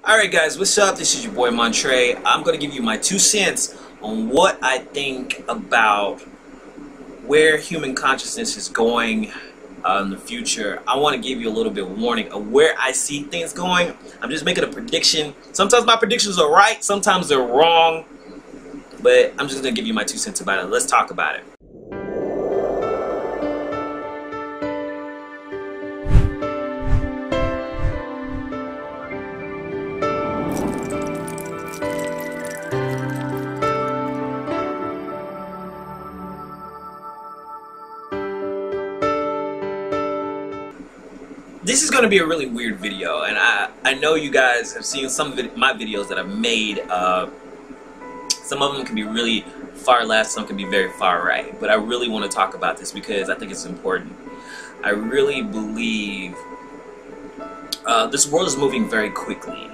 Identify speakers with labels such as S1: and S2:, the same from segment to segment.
S1: Alright guys, what's up? This is your boy Montre. I'm going to give you my 2 cents on what I think about where human consciousness is going in the future. I want to give you a little bit of warning of where I see things going. I'm just making a prediction. Sometimes my predictions are right, sometimes they're wrong, but I'm just going to give you my 2 cents about it. Let's talk about it. This is going to be a really weird video, and I know you guys have seen some of my videos that I've made. Some of them can be really far left, some can be very far right, but I really want to talk about this because I think it's important. I really believe this world is moving very quickly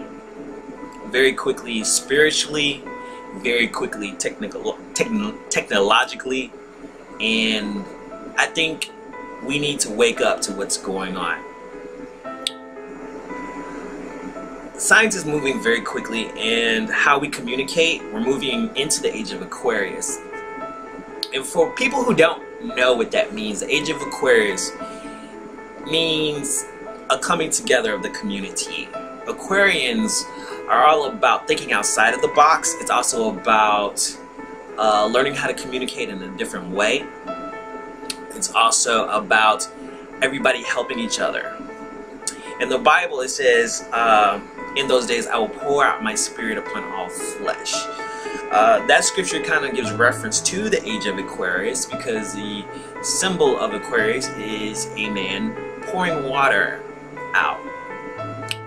S1: spiritually, very quickly technologically, and I think we need to wake up to what's going on. Science is moving very quickly, and how we communicate, we're moving into the age of Aquarius. And for people who don't know what that means, the age of Aquarius means a coming together of the community. Aquarians are all about thinking outside of the box. It's also about learning how to communicate in a different way. It's also about everybody helping each other. In the Bible it says, in those days I will pour out my spirit upon all flesh. That scripture kind of gives reference to the age of Aquarius because the symbol of Aquarius is a man pouring water out.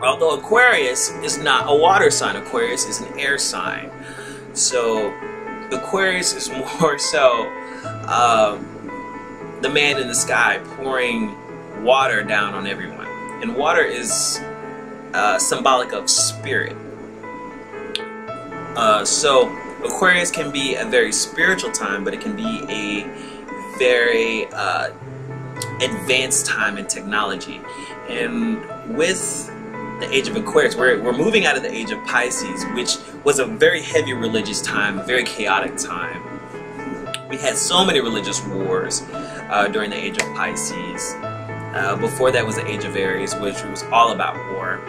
S1: Although Aquarius is not a water sign, Aquarius is an air sign. So Aquarius is more so the man in the sky pouring water down on everyone. And water is symbolic of spirit. So Aquarius can be a very spiritual time, but it can be a very advanced time in technology. And with the age of Aquarius, we're moving out of the age of Pisces, which was a very heavy religious time, a very chaotic time. We had so many religious wars during the age of Pisces. Before that was the age of Aries, which was all about war.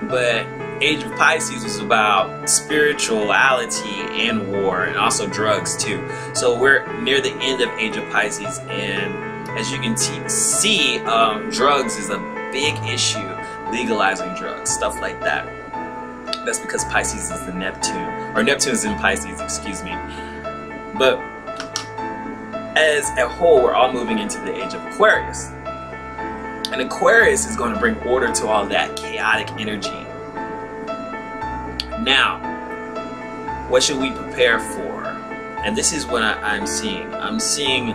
S1: But age of Pisces was about spirituality and war, and also drugs too. So we're near the end of age of Pisces, and as you can see, drugs is a big issue. Legalizing drugs, stuff like that. That's because Pisces is the Neptune, or Neptune is in Pisces, excuse me. But as a whole, we're all moving into the age of Aquarius. And Aquarius is going to bring order to all that chaotic energy. Now, what should we prepare for? And this is what I'm seeing. I'm seeing,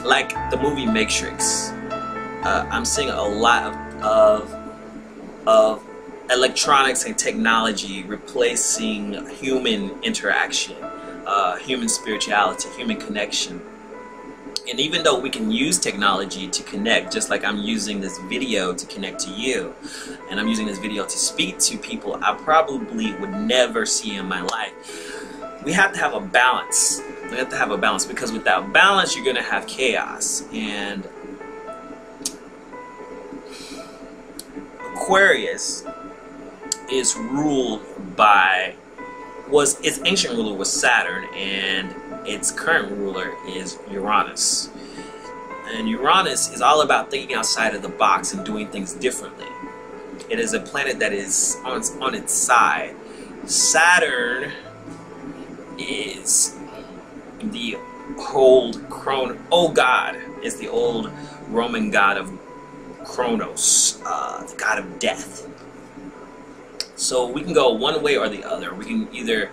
S1: like the movie Matrix, I'm seeing a lot of electronics and technology replacing human interaction, human spirituality, human connection. And even though we can use technology to connect, just like I'm using this video to connect to you, and I'm using this video to speak to people I probably would never see in my life, we have to have a balance. We have to have a balance, because without balance, you're going to have chaos. And Aquarius is ruled by, its ancient ruler was Saturn, and its current ruler is Uranus. And Uranus is all about thinking outside of the box and doing things differently. It is a planet that is on its side. Saturn is the old is the old Roman god of Kronos, the god of death. So we can go one way or the other. We can either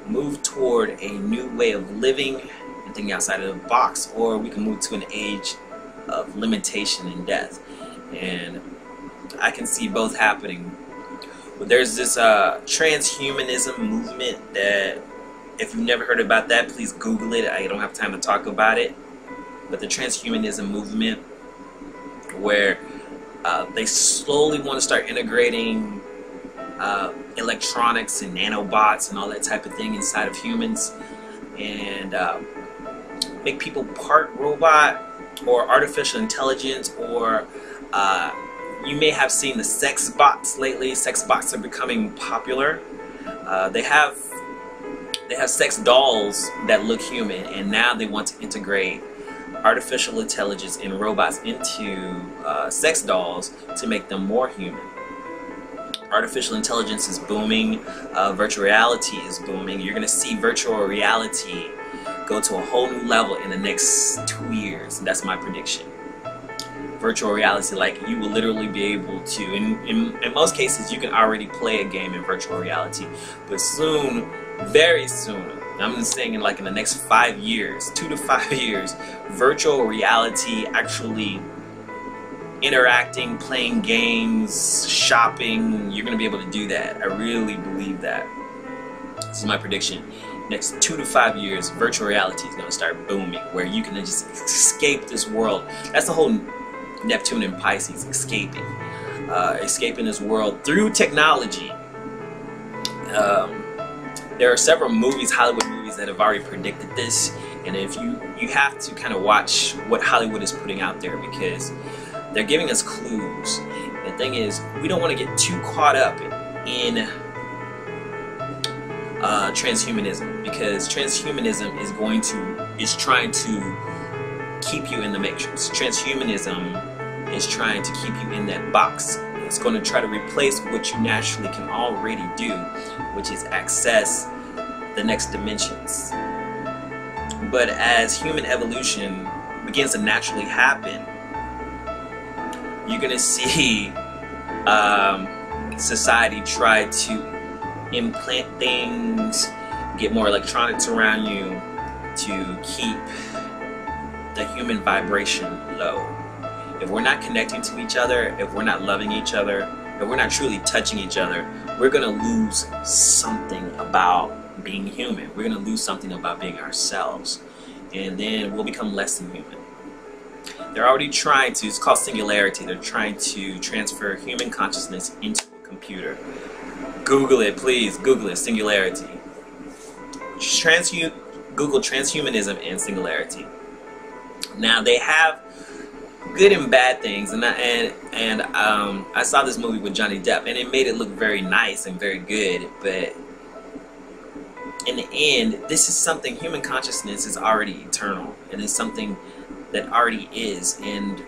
S1: move toward a new way of living and thinking outside of the box, or we can move to an age of limitation and death. And I can see both happening. But there's this transhumanism movement that, if you've never heard about that, please Google it. I don't have time to talk about it. But the transhumanism movement, where They slowly want to start integrating electronics and nanobots and all that type of thing inside of humans, and make people part robot or artificial intelligence, or you may have seen the sex bots lately. Sex bots are becoming popular. They have sex dolls that look human, and now they want to integrate artificial intelligence and robots into sex dolls to make them more human. Artificial intelligence is booming. Virtual reality is booming. You're going to see virtual reality go to a whole new level in the next 2 years. That's my prediction. Virtual reality, like, you will literally be able to, in most cases, you can already play a game in virtual reality, but soon, very soon, I'm just saying in the next 5 years, 2 to 5 years, virtual reality, actually interacting, playing games, shopping, you're going to be able to do that. I really believe that. This is my prediction. Next 2 to 5 years, virtual reality is going to start booming, where you can just escape this world. That's the whole Neptune and Pisces, escaping. Escaping this world through technology. There are several movies, Hollywood movies, that have already predicted this, and if you have to kind of watch what Hollywood is putting out there, because they're giving us clues. The thing is, we don't want to get too caught up in transhumanism, because transhumanism is trying to keep you in the matrix. Transhumanism is trying to keep you in that box. It's going to try to replace what you naturally can already do, which is access the next dimensions. But as human evolution begins to naturally happen, you're going to see society try to implant things, get more electronics around you to keep the human vibration low. If we're not connecting to each other, if we're not loving each other, if we're not truly touching each other, we're going to lose something about being human. We're going to lose something about being ourselves. And then we'll become less than human. They're already trying to, it's called singularity, they're trying to transfer human consciousness into a computer. Google it, please. Google it, singularity. Google transhumanism and singularity. Now, they have good and bad things, and I saw this movie with Johnny Depp, and it made it look very nice and very good, but in the end, this is something, human consciousness is already eternal, and it's something that already is, and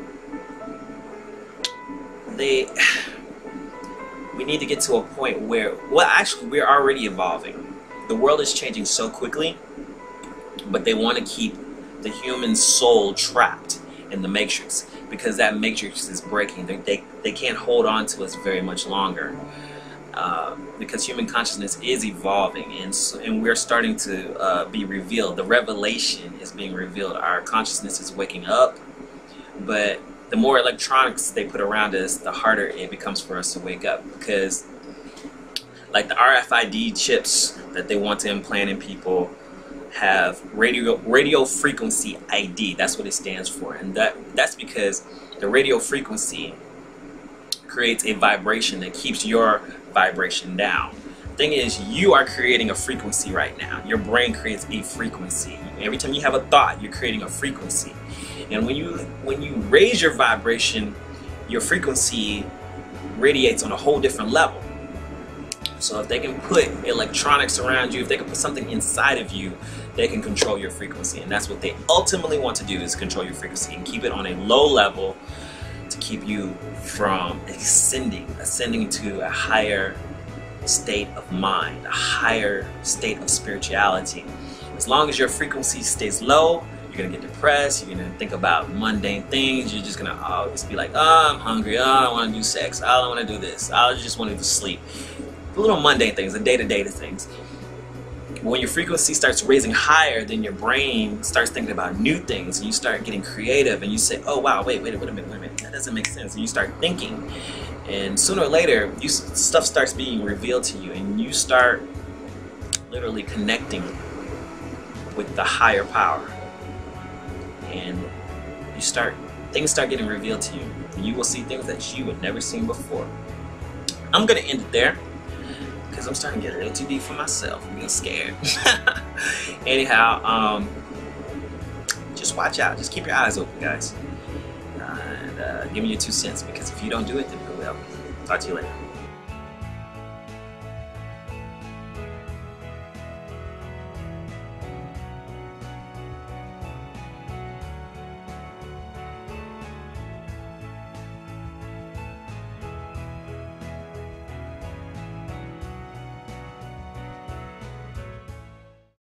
S1: we need to get to a point where, well, actually, we're already evolving. The world is changing so quickly, but they want to keep the human soul trapped in the matrix, because that matrix is breaking. They can't hold on to us very much longer, because human consciousness is evolving, and we're starting to be revealed. The revelation is being revealed. Our consciousness is waking up, but the more electronics they put around us, the harder it becomes for us to wake up, because like the RFID chips that they want to implant in people have radio frequency ID. That's what it stands for, and that's because the radio frequency creates a vibration that keeps your vibration down. The thing is, you are creating a frequency right now. Your brain creates a frequency. Every time you have a thought, you're creating a frequency, and when you raise your vibration, your frequency radiates on a whole different level. So if they can put electronics around you, if they can put something inside of you, they can control your frequency. And that's what they ultimately want to do, is control your frequency and keep it on a low level to keep you from ascending to a higher state of mind, a higher state of spirituality. As long as your frequency stays low, you're going to get depressed, you're going to think about mundane things, you're just going to always be like, oh, I'm hungry, oh, I don't want to do sex, I don't want to do this, I just want to sleep. The little mundane things, the day-to-day things. When your frequency starts raising higher, then your brain starts thinking about new things, and you start getting creative, and you say, oh wow, wait a minute, that doesn't make sense, and you start thinking, and sooner or later, stuff starts being revealed to you, and you start literally connecting with the higher power, and you start things start getting revealed to you. You will see things that you had never seen before. I'm gonna end it there because I'm starting to get a little too deep for myself. I'm getting scared. Anyhow, just watch out. Just keep your eyes open, guys. And give me your 2 cents, because if you don't do it, then who will? Talk to you later.